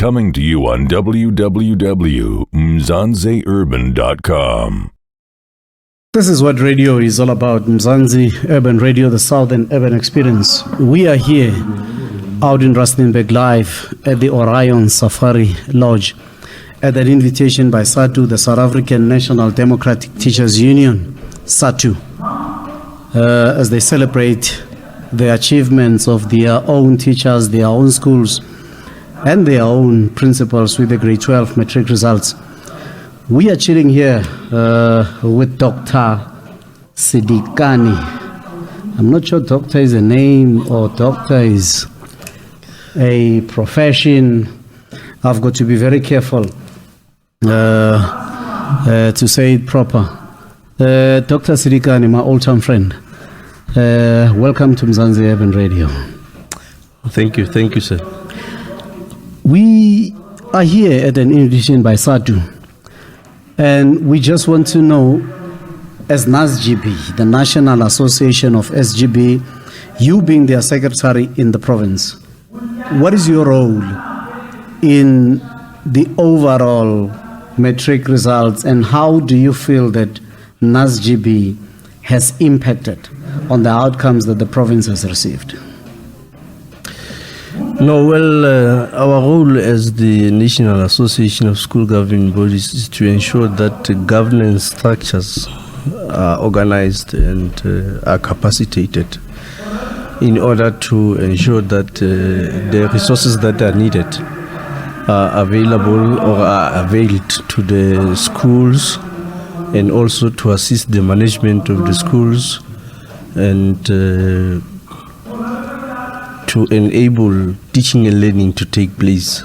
Coming to you on www.mzanzeurban.com. This is what radio is all about. Mzansi Urban Radio, the Southern Urban Experience. We are here out in Rustenburg live at the Orion Safari Lodge at an invitation by SATU, the South African National Democratic Teachers Union, SATU, as they celebrate the achievements of their own teachers, their own schools, and their own principals with the grade 12 matric results. We are chilling here with Dr. Sedikane. I'm not sure doctor is a name or doctor is a profession. I've got to be very careful to say it proper. Dr. Sedikane, my old-time friend, welcome to Mzansi Urban Radio. Thank you, sir. We are here at an invitation by SATU, and we just want to know, as NASGB, the National Association of SGB, you being their secretary in the province, what is your role in the overall matric results, and how do you feel that NASGB has impacted on the outcomes that the province has received? No, well, our role as the National Association of School Governing Bodies is to ensure that governance structures are organized and are capacitated in order to ensure that the resources that are needed are available or are availed to the schools, and also to assist the management of the schools and to enable teaching and learning to take place,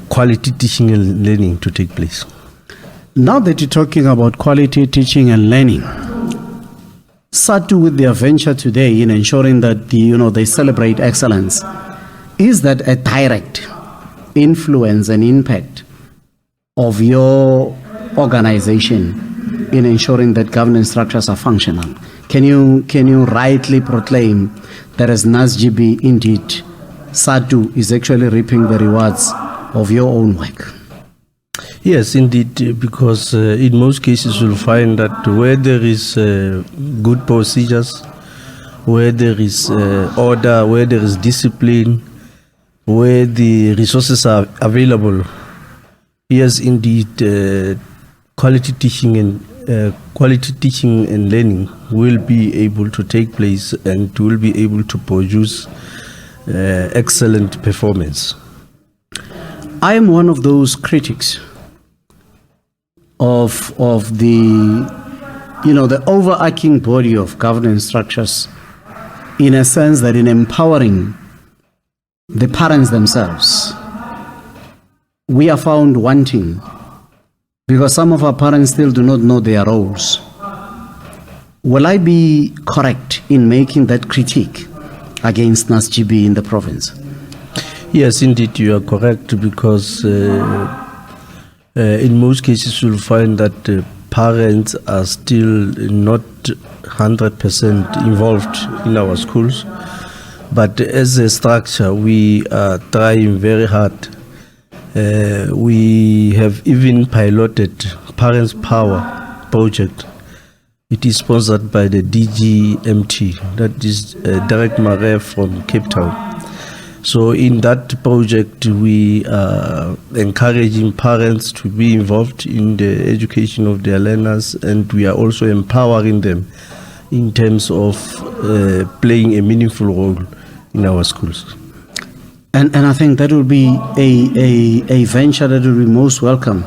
quality teaching and learning to take place. Now that you're talking about quality teaching and learning, SATU with their venture today in ensuring that they celebrate excellence, is that a direct influence and impact of your organization in ensuring that governance structures are functional? Can you rightly proclaim that as NASGB, indeed, SATU is actually reaping the rewards of your own work? Yes, indeed, because in most cases you'll find that where there is good procedures, where there is order, where there is discipline, where the resources are available, yes, indeed, quality teaching and learning will be able to take place and will be able to produce excellent performance. I am one of those critics of the the overarching body of governance structures, in a sense that in empowering the parents themselves, we are found wanting, because some of our parents still do not know their roles. Will I be correct in making that critique against NASGB in the province? Yes, indeed, you are correct, because in most cases you'll find that parents are still not 100% involved in our schools. But as a structure, we are trying very hard. We have even piloted Parents Power project. It is sponsored by the DGMT, that is Direct Mare from Cape Town. So in that project, we are encouraging parents to be involved in the education of their learners, and we are also empowering them in terms of playing a meaningful role in our schools. And I think that will be a venture that will be most welcome,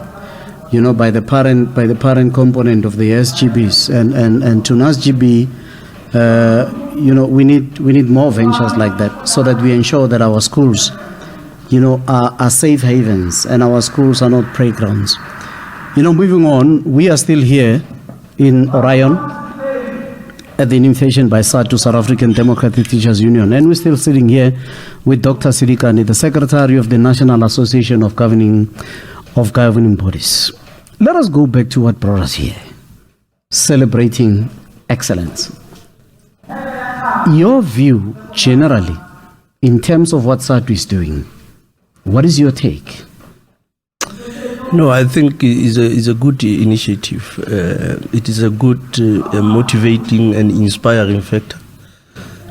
by the parent component of the SGBs, and to NASGB, we need more ventures like that, so that we ensure that our schools, are safe havens and our schools are not playgrounds. Moving on, we are still here in Orion at the invitation by SATU, South African Democratic Teachers Union, and we're still sitting here with Dr. Sedikane, the Secretary of the National Association of Governing Bodies. Let us go back to what brought us here, celebrating excellence. Your view generally in terms of what SATU is doing, What is your take? No, I think it's a good initiative. It is a good motivating and inspiring factor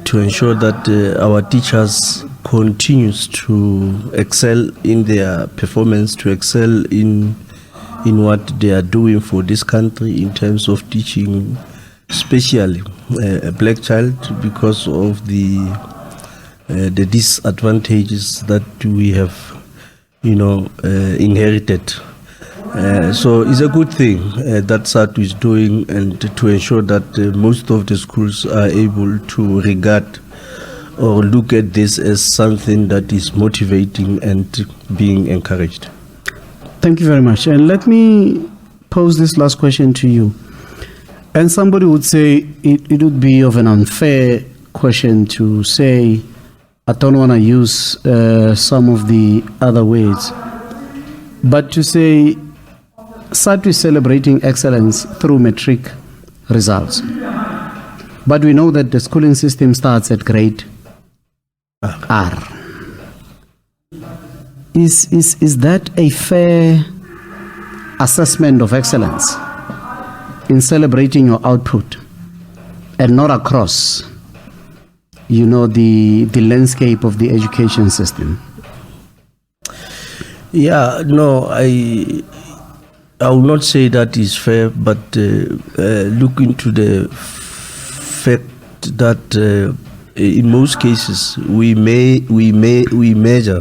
to ensure that our teachers continues to excel in their performance, to excel in what they are doing for this country in terms of teaching, especially a black child, because of the disadvantages that we have, inherited. So it's a good thing that SADTU is doing, and to ensure that most of the schools are able to regard or look at this as something that is motivating and being encouraged. Thank you very much. And let me pose this last question to you. And somebody would say it would be of an unfair question to say, I don't want to use some of the other words, but to say SADTU is celebrating excellence through matric results. But we know that the schooling system starts at grade R. Is that a fair assessment of excellence in celebrating your output and not across, the landscape of the education system? Yeah, no, I will not say that is fair, but look into the fact that in most cases we measure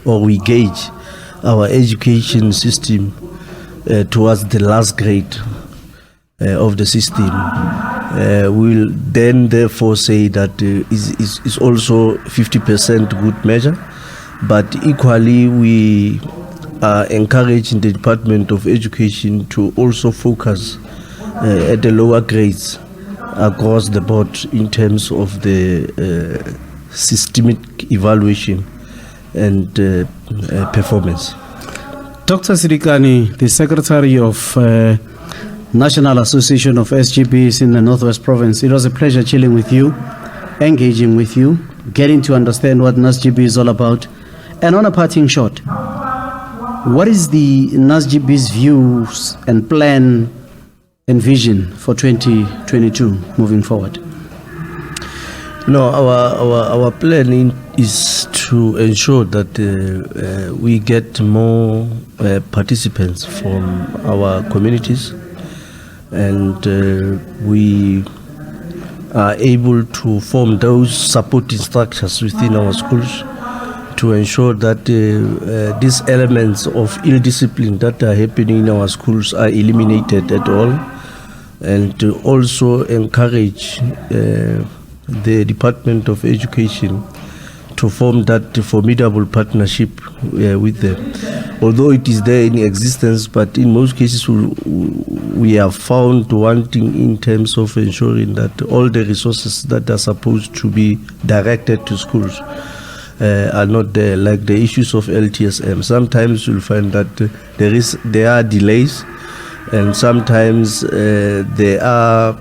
or we gauge our education system towards the last grade of the system. We'll then therefore say that is also 50% good measure, but equally we are encouraging the Department of Education to also focus at the lower grades across the board in terms of the systemic evaluation and performance. Dr. Sedikane, the Secretary of National Association of SGBs in the Northwest Province, it was a pleasure chilling with you, engaging with you, getting to understand what NASGB is all about. And on a parting shot, what is the NASGB's views and plan and vision for 2022 moving forward? No, our planning is to ensure that we get more participants from our communities, and we are able to form those supporting structures within our schools to ensure that these elements of ill discipline that are happening in our schools are eliminated at all, and to also encourage the Department of Education to form that formidable partnership with them. Although it is there in existence, but in most cases we have found wanting in terms of ensuring that all the resources that are supposed to be directed to schools are not there, like the issues of LTSM. Sometimes you'll find that there are delays, and sometimes there are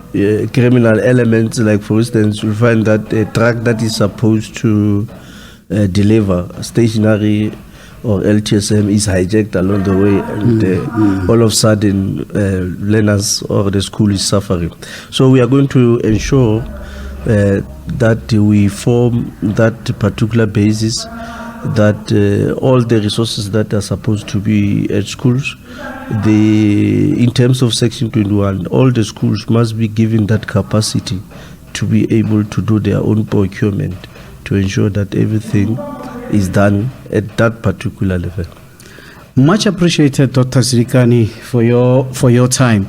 criminal elements. Like, for instance, you'll find that a truck that is supposed to deliver stationery or LTSM is hijacked along the way, and all of a sudden learners or the school is suffering. So we are going to ensure that we form that particular basis, that all the resources that are supposed to be at schools, in terms of Section 21, all the schools must be given that capacity to be able to do their own procurement, to ensure that everything is done at that particular level. Much appreciated, Dr. Sedikane, for your time.